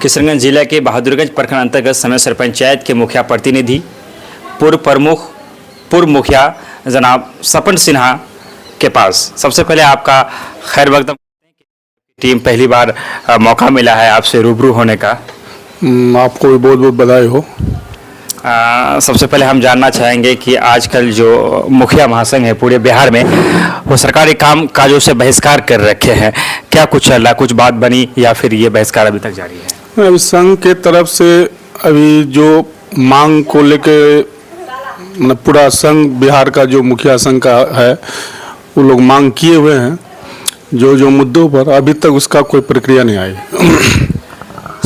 किशनगंज जिले के बहादुरगंज प्रखंड अंतर्गत समेसर पंचायत के मुखिया प्रतिनिधि पूर्व मुखिया जनाब सपन सिन्हा के पास सबसे पहले आपका खैर मकदम। टीम पहली बार मौका मिला है आपसे रूबरू होने का, आपको भी बहुत बहुत बधाई हो। सबसे पहले हम जानना चाहेंगे कि आजकल जो मुखिया महासंघ है पूरे बिहार में वो सरकारी काम काजों से बहिष्कार कर रखे हैं, क्या कुछ चल रहा, कुछ बात बनी या फिर ये बहिष्कार अभी तक जारी है? अभी संघ के तरफ से अभी जो मांग को लेके मतलब पूरा संघ बिहार का जो मुखिया संघ का है वो लोग मांग किए हुए हैं जो मुद्दों पर, अभी तक उसका कोई प्रक्रिया नहीं आई।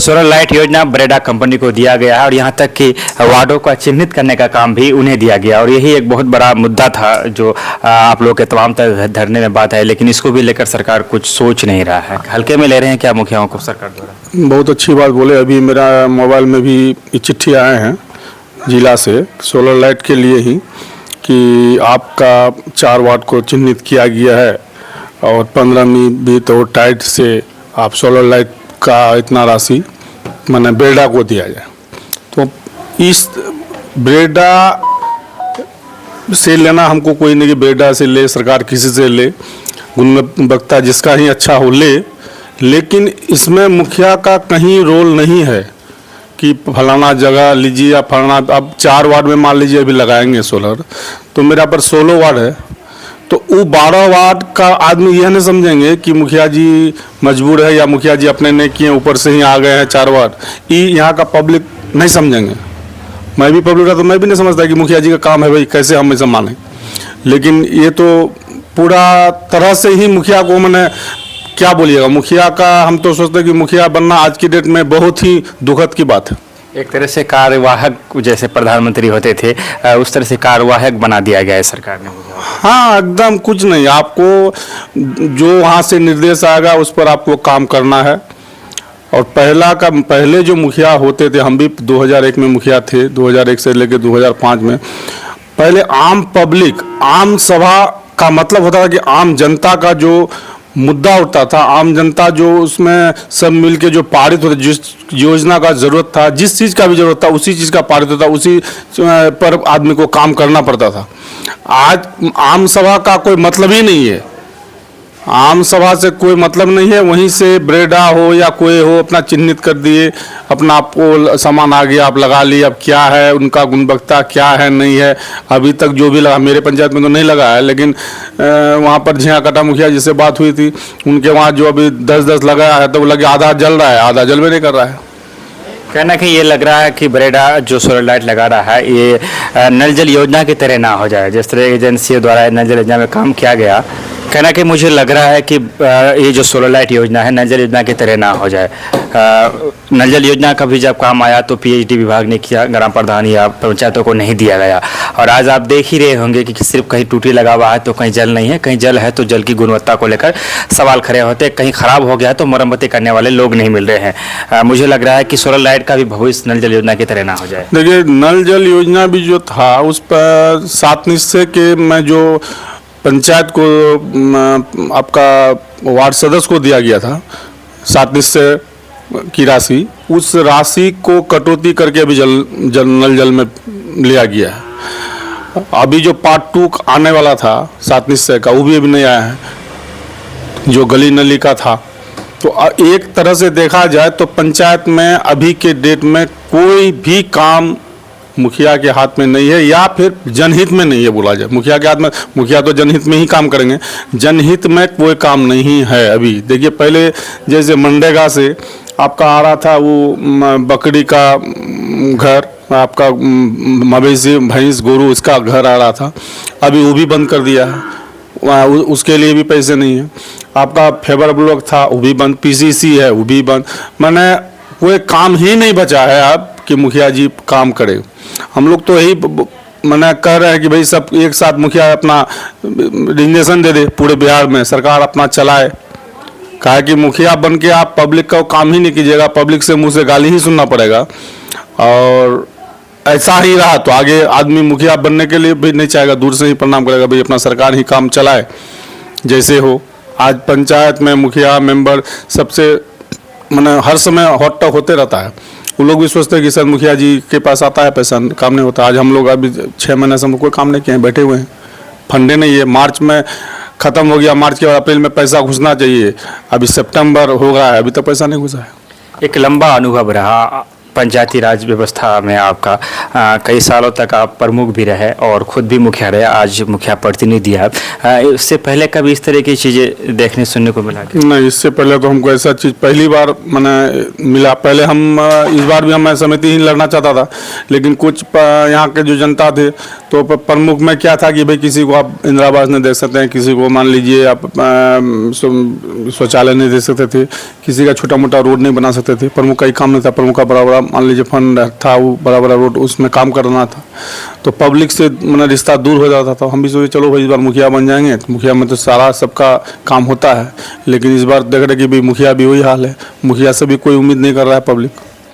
सोलर लाइट योजना ब्रेडा कंपनी को दिया गया है और यहाँ तक कि वार्डों का चिन्हित करने का काम भी उन्हें दिया गया और यही एक बहुत बड़ा मुद्दा था जो आप लोग के तमाम तक धरने में बात है, लेकिन इसको भी लेकर सरकार कुछ सोच नहीं रहा है। हल्के में ले रहे हैं क्या मुखियाओं को सरकार द्वारा? बहुत अच्छी बात बोले। अभी मेरा मोबाइल में भी चिट्ठी आए हैं जिला से सोलर लाइट के लिए ही कि आपका 4 वार्ड को चिन्हित किया गया है और 15वीं भी तो टाइट से आप सोलर लाइट का इतना राशि मैंने ब्रेडा को दिया जाए। तो इस ब्रेडा से लेना हमको कोई नहीं कि ब्रेडा से ले, सरकार किसी से ले, गुणवत्ता जिसका ही अच्छा हो ले, लेकिन इसमें मुखिया का कहीं रोल नहीं है कि फलाना जगह लीजिए या फलाना। अब 4 वार्ड में मान लीजिए अभी लगाएंगे सोलर, तो मेरा पर 16 वार्ड है, तो वो 12 वार्ड का आदमी यह नहीं समझेंगे कि मुखिया जी मजबूर है या मुखिया जी अपने ने किए ऊपर से ही आ गए हैं 4 वार्ड। ये यहाँ का पब्लिक नहीं समझेंगे। मैं भी पब्लिक था तो मैं भी नहीं समझता कि मुखिया जी का काम है भाई, कैसे हम इसे माने। लेकिन ये तो पूरा तरह से ही मुखिया को मैंने क्या बोलिएगा, मुखिया का हम तो सोचते हैं कि मुखिया बनना आज की डेट में बहुत ही दुखद की बात है। एक तरह से कार्यवाहक जैसे प्रधानमंत्री होते थे उस तरह से कार्यवाहक बना दिया गया है सरकार ने। हाँ, एकदम कुछ नहीं, आपको जो वहाँ से निर्देश आएगा उस पर आपको काम करना है। और पहले जो मुखिया होते थे, हम भी 2001 में मुखिया थे, 2001 से लेकर 2005 में, पहले आम पब्लिक, आम सभा का मतलब होता था कि आम जनता का जो मुद्दा उठता था, आम जनता जो उसमें सब मिलके जो पारित होता, जिस योजना का जरूरत था, जिस चीज़ का भी जरूरत था उसी चीज़ का पारित होता, उसी पर आदमी को काम करना पड़ता था। आज आम सभा का कोई मतलब ही नहीं है, आम सभा से कोई मतलब नहीं है। वहीं से ब्रेडा हो या कोई हो अपना चिन्हित कर दिए, अपना आपको सामान आ गया, आप लगा लिए। अब क्या है उनका गुणवत्ता क्या है नहीं है, अभी तक जो भी लगा, मेरे पंचायत में तो नहीं लगा है, लेकिन वहाँ पर झिया कटा मुखिया जिससे बात हुई थी उनके वहाँ जो अभी 10-10 लगाया है तो वो लगे आधा जल रहा है, आधा जल भी नहीं कर रहा है। कहना कि ये लग रहा है कि ब्रेडा जो सोलर लाइट लगा रहा है ये नल जल योजना की तरह ना हो जाए, जिस तरह एजेंसियों द्वारा नल जल योजना में काम किया गया। कहना कि मुझे लग रहा है कि ये जो सोलर लाइट योजना है नल जल योजना की तरह ना हो जाए। नल जल योजना का भी जब काम आया तो पीएचडी विभाग ने किया, ग्राम प्रधान या पंचायतों को नहीं दिया गया। और आज आप देख ही रहे होंगे कि सिर्फ कहीं टूटी लगा हुआ है तो कहीं जल नहीं है, कहीं जल है तो जल की गुणवत्ता को लेकर सवाल खड़े होते हैं, कहीं खराब हो गया तो मरम्मती करने वाले लोग नहीं मिल रहे हैं। मुझे लग रहा है कि सोलर लाइट का भी भविष्य नल जल योजना की तरह ना हो जाए। देखिए, नल जल योजना भी जो था उस पर 7 निश्चय के में जो पंचायत को आपका वार्ड सदस्य को दिया गया था 7 निश्चय की राशि, उस राशि को कटौती करके अभी नल जल में लिया गया है। अभी जो पार्ट 2 आने वाला था 7 निश्चय का वो भी अभी नहीं आया है, जो गली नली का था। तो एक तरह से देखा जाए तो पंचायत में अभी के डेट में कोई भी काम मुखिया के हाथ में नहीं है या फिर जनहित में नहीं है बोला जाए। मुखिया के हाथ में, मुखिया तो जनहित में ही काम करेंगे, जनहित में कोई काम नहीं है अभी। देखिए, पहले जैसे मनरेगा से आपका आ रहा था वो बकरी का घर, आपका मवेशी भैंस गोरू इसका घर आ रहा था, अभी वो भी बंद कर दिया है, उसके लिए भी पैसे नहीं है। आपका फेबर ब्लॉक था वो भी बंद, पीसीसी है वो भी बंद, माने कोई काम ही नहीं बचा है अब कि मुखिया जी काम करे। हम लोग तो यही मैंने कह रहे हैं कि भाई सब एक साथ मुखिया अपना रिजनेशन दे दे, पूरे बिहार में सरकार अपना चलाए। कहा कि मुखिया बन के आप पब्लिक का काम ही नहीं कीजिएगा, पब्लिक से मुंह से गाली ही सुनना पड़ेगा। और ऐसा ही रहा तो आगे आदमी मुखिया बनने के लिए भी नहीं चाहेगा, दूर से ही प्रणाम करेगा, भाई अपना सरकार ही काम चलाए जैसे हो। आज पंचायत में मुखिया मेंबर सबसे मैंने हर समय हॉट टॉक होते रहता है। वो लोग भी सोचते हैं कि सर मुखिया जी के पास आता है पैसा, काम नहीं होता। आज हम लोग अभी 6 महीने से हम कोई काम नहीं किए हैं, बैठे हुए हैं, फंडे नहीं है। मार्च में ख़त्म हो गया, मार्च के बाद अप्रैल में पैसा घुसना चाहिए, अभी सितंबर हो गया है, अभी तक पैसा नहीं घुसा है। एक लंबा अनुभव रहा पंचायती राज व्यवस्था में आपका, कई सालों तक आप प्रमुख भी रहे और खुद भी मुखिया रहे, आज मुखिया प्रतिनिधि है। इससे पहले कभी इस तरह की चीज़ें देखने सुनने को मिला क्या? नहीं, इससे पहले तो हमको ऐसा चीज़ पहली बार मैंने मिला। पहले हम इस बार भी मैं समिति ही लड़ना चाहता था, लेकिन कुछ यहाँ के जो जनता थे तो प्रमुख में क्या था कि भाई किसी को आप इंदिरा आवास नहीं दे सकते हैं, किसी को मान लीजिए आप शौचालय नहीं दे सकते थे, किसी का छोटा मोटा रोड नहीं बना सकते थे। प्रमुख का ही काम नहीं था, प्रमुख का बड़ा बड़ा मान लीजिए फंड था, वो बड़ा बड़ा रोड उसमें काम करना था, तो पब्लिक से मैंने रिश्ता दूर हो जाता था। हम भी सोचे चलो भाई इस बार मुखिया बन जाएंगे, तो मुखिया में तो सारा सबका काम होता है, लेकिन इस बार देख रहे कि भाई मुखिया भी वही हाल है, मुखिया से भी कोई उम्मीद नहीं कर रहा है पब्लिक।